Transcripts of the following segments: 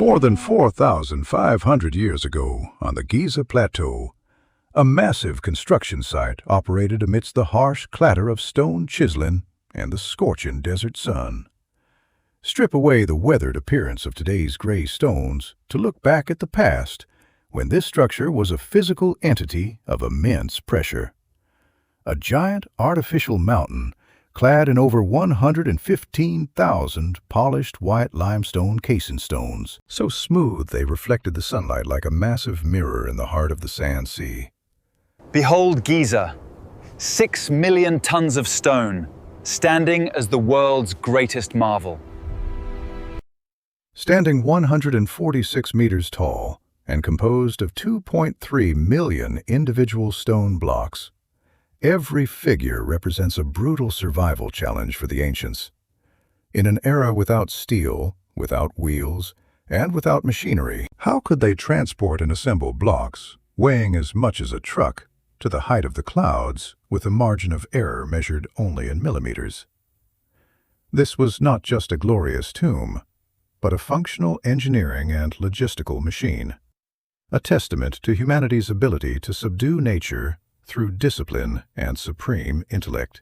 More than 4,500 years ago, on the Giza Plateau, a massive construction site operated amidst the harsh clatter of stone chiseling and the scorching desert sun. Strip away the weathered appearance of today's gray stones to look back at the past, when this structure was a physical entity of immense pressure. A giant artificial mountain clad in over 115,000 polished white limestone casing stones, so smooth they reflected the sunlight like a massive mirror in the heart of the sand sea. Behold Giza, 6 million tons of stone, standing as the world's greatest marvel. Standing 146 meters tall and composed of 2.3 million individual stone blocks, every figure represents a brutal survival challenge for the ancients. In an era without steel, without wheels, and without machinery, how could they transport and assemble blocks, weighing as much as a truck, to the height of the clouds with a margin of error measured only in millimeters? This was not just a glorious tomb, but a functional engineering and logistical machine, a testament to humanity's ability to subdue nature through discipline and supreme intellect.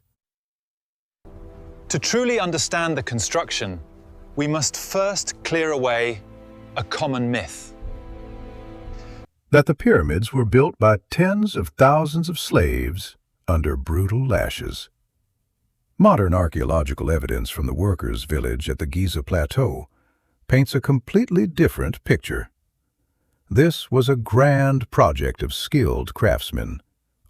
To truly understand the construction, we must first clear away a common myth. That the pyramids were built by tens of thousands of slaves under brutal lashes. Modern archaeological evidence from the workers' village at the Giza Plateau paints a completely different picture. This was a grand project of skilled craftsmen,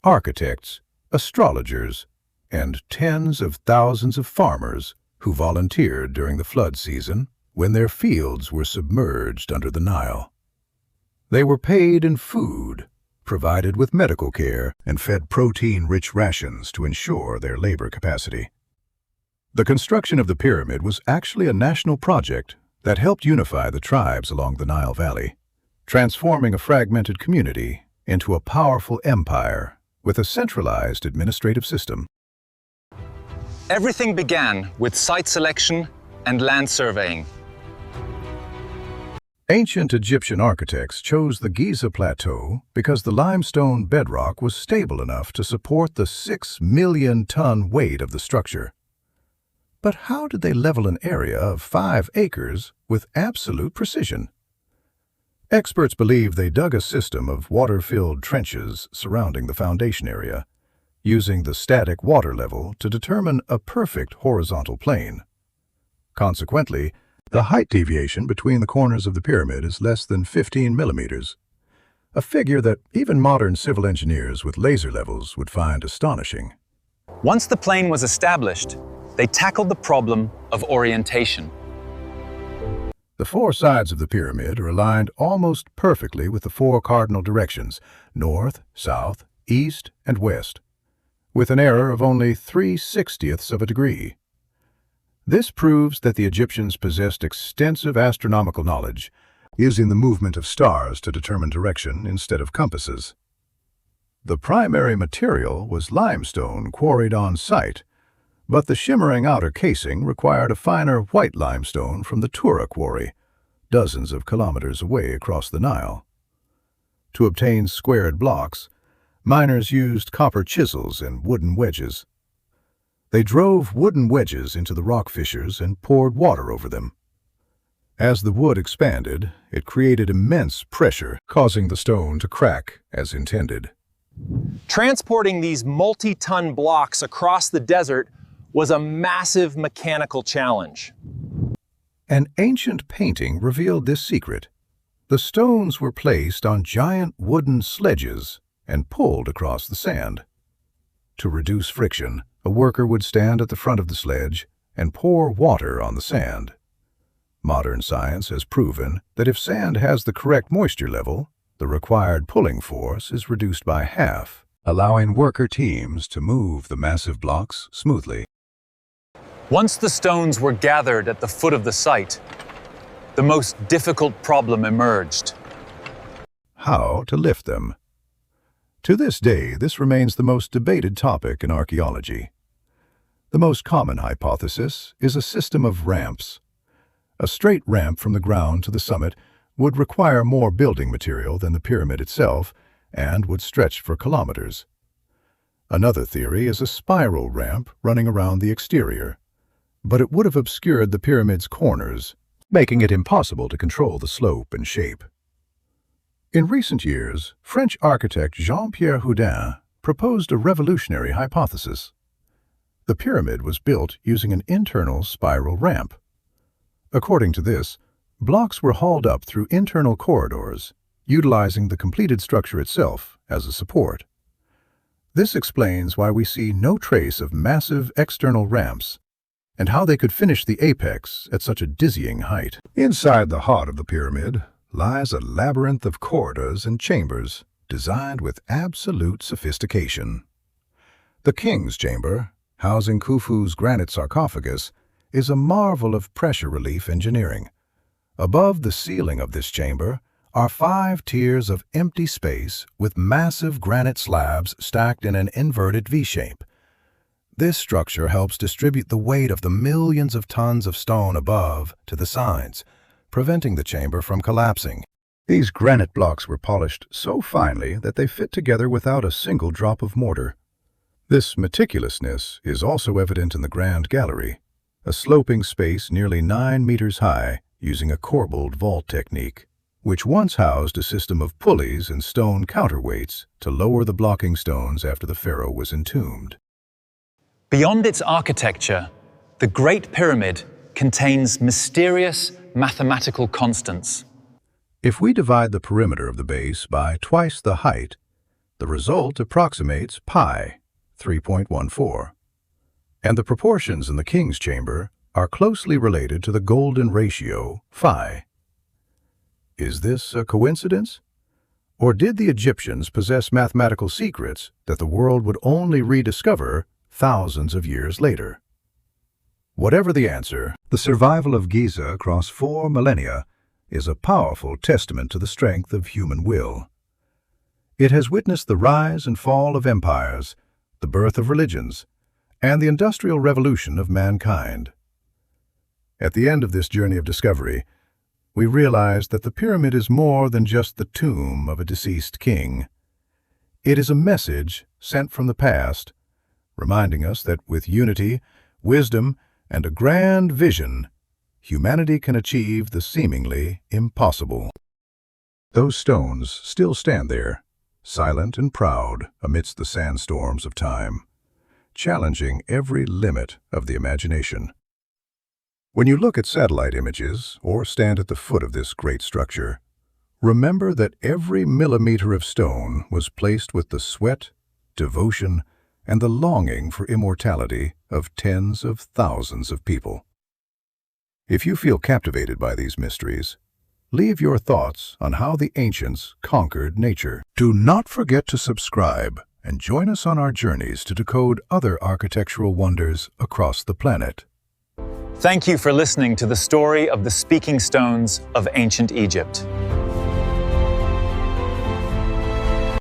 architects, astrologers, and tens of thousands of farmers who volunteered during the flood season when their fields were submerged under the Nile. They were paid in food, provided with medical care, and fed protein-rich rations to ensure their labor capacity. The construction of the pyramid was actually a national project that helped unify the tribes along the Nile Valley, transforming a fragmented community into a powerful empire with a centralized administrative system. Everything began with site selection and land surveying. Ancient Egyptian architects chose the Giza Plateau because the limestone bedrock was stable enough to support the 6 million ton weight of the structure. But how did they level an area of 5 acres with absolute precision? Experts believe they dug a system of water-filled trenches surrounding the foundation area, using the static water level to determine a perfect horizontal plane. Consequently, the height deviation between the corners of the pyramid is less than 15 millimeters, a figure that even modern civil engineers with laser levels would find astonishing. Once the plane was established, they tackled the problem of orientation. The 4 sides of the pyramid are aligned almost perfectly with the 4 cardinal directions, north, south, east, and west, with an error of only 3/60ths of a degree. This proves that the Egyptians possessed extensive astronomical knowledge, using the movement of stars to determine direction instead of compasses. The primary material was limestone quarried on site, but the shimmering outer casing required a finer white limestone from the Tura quarry, dozens of kilometers away across the Nile. To obtain squared blocks, miners used copper chisels and wooden wedges. They drove wooden wedges into the rock fissures and poured water over them. As the wood expanded, it created immense pressure, causing the stone to crack as intended. Transporting these multi-ton blocks across the desert was a massive mechanical challenge. An ancient painting revealed this secret. The stones were placed on giant wooden sledges and pulled across the sand. To reduce friction, a worker would stand at the front of the sledge and pour water on the sand. Modern science has proven that if sand has the correct moisture level, the required pulling force is reduced by half, allowing worker teams to move the massive blocks smoothly. Once the stones were gathered at the foot of the site, the most difficult problem emerged. How to lift them? To this day, this remains the most debated topic in archaeology. The most common hypothesis is a system of ramps. A straight ramp from the ground to the summit would require more building material than the pyramid itself and would stretch for kilometers. Another theory is a spiral ramp running around the exterior, but it would have obscured the pyramid's corners, making it impossible to control the slope and shape. In recent years, French architect Jean-Pierre Houdin proposed a revolutionary hypothesis. The pyramid was built using an internal spiral ramp. According to this, blocks were hauled up through internal corridors, utilizing the completed structure itself as a support. This explains why we see no trace of massive external ramps and how they could finish the apex at such a dizzying height. Inside the heart of the pyramid lies a labyrinth of corridors and chambers designed with absolute sophistication. The king's chamber, housing Khufu's granite sarcophagus, is a marvel of pressure relief engineering. Above the ceiling of this chamber are 5 tiers of empty space with massive granite slabs stacked in an inverted V-shape. This structure helps distribute the weight of the millions of tons of stone above to the sides, preventing the chamber from collapsing. These granite blocks were polished so finely that they fit together without a single drop of mortar. This meticulousness is also evident in the Grand Gallery, a sloping space nearly 9 meters high using a corbelled vault technique, which once housed a system of pulleys and stone counterweights to lower the blocking stones after the pharaoh was entombed. Beyond its architecture, the Great Pyramid contains mysterious mathematical constants. If we divide the perimeter of the base by twice the height, the result approximates pi, 3.14. And the proportions in the king's chamber are closely related to the golden ratio, phi. Is this a coincidence? Or did the Egyptians possess mathematical secrets that the world would only rediscover thousands of years later? Whatever the answer, the survival of Giza across 4 millennia is a powerful testament to the strength of human will. It has witnessed the rise and fall of empires, the birth of religions, and the industrial revolution of mankind. At the end of this journey of discovery, we realize that the pyramid is more than just the tomb of a deceased king. It is a message sent from the past, reminding us that with unity, wisdom, and a grand vision, humanity can achieve the seemingly impossible. Those stones still stand there, silent and proud amidst the sandstorms of time, challenging every limit of the imagination. When you look at satellite images or stand at the foot of this great structure, remember that every millimeter of stone was placed with the sweat, devotion, and the longing for immortality of tens of thousands of people. If you feel captivated by these mysteries, leave your thoughts on how the ancients conquered nature. Do not forget to subscribe and join us on our journeys to decode other architectural wonders across the planet. Thank you for listening to the story of the speaking stones of ancient Egypt.